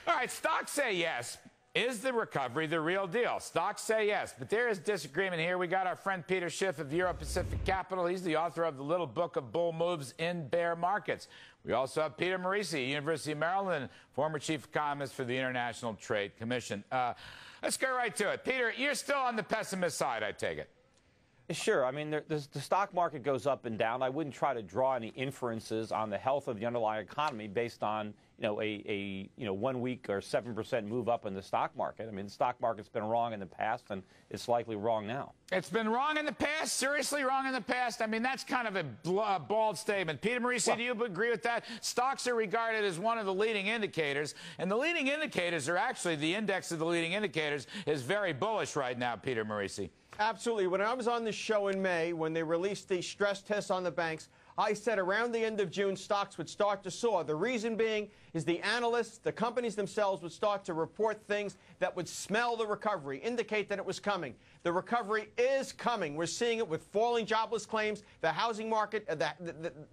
All right, stocks say yes. Is the recovery the real deal? Stocks say yes, but there is disagreement here. We got our friend Peter Schiff of Euro Pacific Capital. He's the author of the Little Book of Bull Moves in Bear Markets. We also have Peter Marisi, University of Maryland, former chief economist for the International Trade Commission. Let's go right to it. Peter, you're still on the pessimist side, I take it. Sure. I mean, the stock market goes up and down. I wouldn't try to draw any inferences on the health of the underlying economy based on, a 1 week or 7% move up in the stock market. I mean, the stock market's been wrong in the past, and it's likely wrong now. It's been wrong in the past? Seriously wrong in the past? I mean, that's kind of a bald statement. Peter Marisi, do you agree with that? Stocks are regarded as one of the leading indicators, and the leading indicators are actually, the index of the leading indicators is very bullish right now, Peter Marisi. Absolutely. When I was on this show in May, when they released the stress tests on the banks, I said around the end of June, stocks would start to soar. The reason being is the analysts, the companies themselves would start to report things that would smell the recovery, indicate that it was coming. The recovery is coming. We're seeing it with falling jobless claims, the housing market,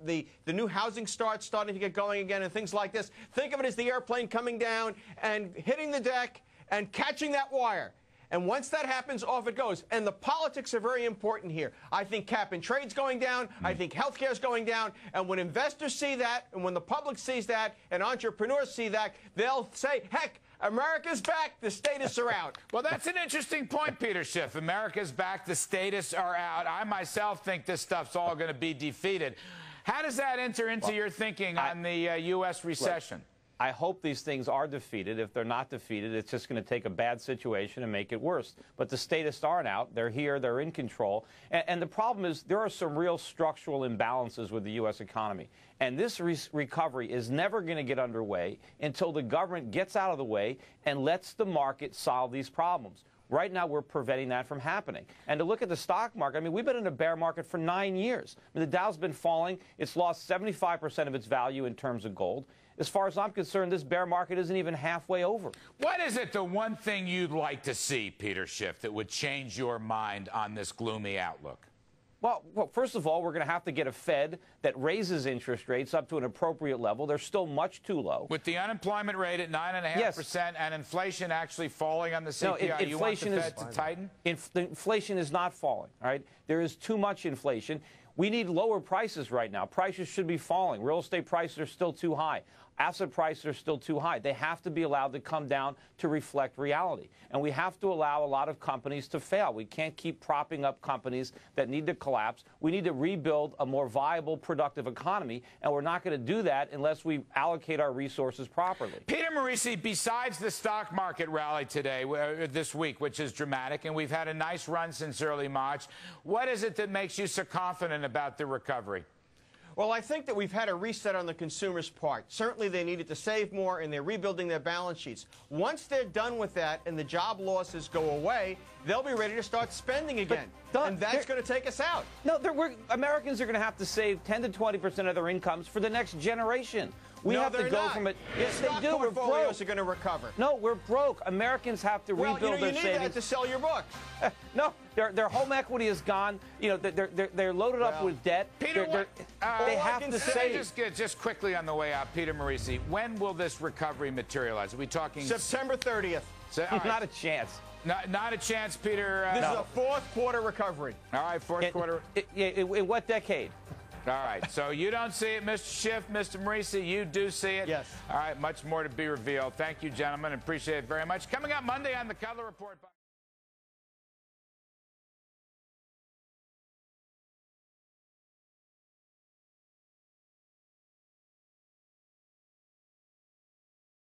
the new housing starts starting to get going again, and things like this. Think of it as the airplane coming down and hitting the deck and catching that wire. And once that happens, off it goes. And the politics are very important here. I think cap and trade's going down. I think healthcare is going down. And when investors see that, and when the public sees that, and entrepreneurs see that, they'll say, heck, America's back, the statists are out. Well, that's an interesting point, Peter Schiff. America's back, the statists are out. I myself think this stuff's all going to be defeated. How does that enter into your thinking on the U.S. recession? I hope these things are defeated. If they're not defeated, it's just going to take a bad situation and make it worse. But the statists aren't out. They're here. They're in control. And the problem is there are some real structural imbalances with the U.S. economy. And this recovery is never going to get underway until the government gets out of the way and lets the market solve these problems. Right now, we're preventing that from happening. And to look at the stock market, I mean, we've been in a bear market for 9 years. I mean, the Dow's been falling. It's lost 75% of its value in terms of gold. As far as I'm concerned, this bear market isn't even halfway over. What is it, the one thing you'd like to see, Peter Schiff, that would change your mind on this gloomy outlook? Well, first of all, we're going to have to get a Fed that raises interest rates up to an appropriate level. They're still much too low. With the unemployment rate at 9.5% and inflation actually falling on the CPI, no, you want the Fed to tighten? Inflation is not falling, all right? There is too much inflation. We need lower prices right now. Prices should be falling. Real estate prices are still too high. Asset prices are still too high. They have to be allowed to come down to reflect reality. And we have to allow a lot of companies to fail. We can't keep propping up companies that need to collapse. We need to rebuild a more viable, productive economy, and we're not going to do that unless we allocate our resources properly. Peter Marisi, besides the stock market rally today, this week, which is dramatic, and we've had a nice run since early March, what is it that makes you so confident about the recovery? Well, I think that we've had a reset on the consumer's part. Certainly they needed to save more, and they're rebuilding their balance sheets. Once they're done with that and the job losses go away, they'll be ready to start spending again. And that's going to take us out. No, Americans are going to have to save 10 to 20% of their incomes for the next generation. We have to go from it. Yes, they do. We're broke. Are going to recover. No, we're broke. Americans have to rebuild their savings. You need that to sell your book. No, their home equity is gone. They're loaded up with debt. Peter, they have to save. Just quickly on the way out, Peter Marisi, when will this recovery materialize? Are we talking September 30th? Right. Not a chance. Not a chance, Peter. This is a fourth quarter recovery. All right, fourth quarter. In what decade? All right, so you don't see it, Mr. Schiff, Mr. Marisi, you do see it. Yes. All right, much more to be revealed. Thank you, gentlemen. Appreciate it very much. Coming up Monday on the Kudlow Report.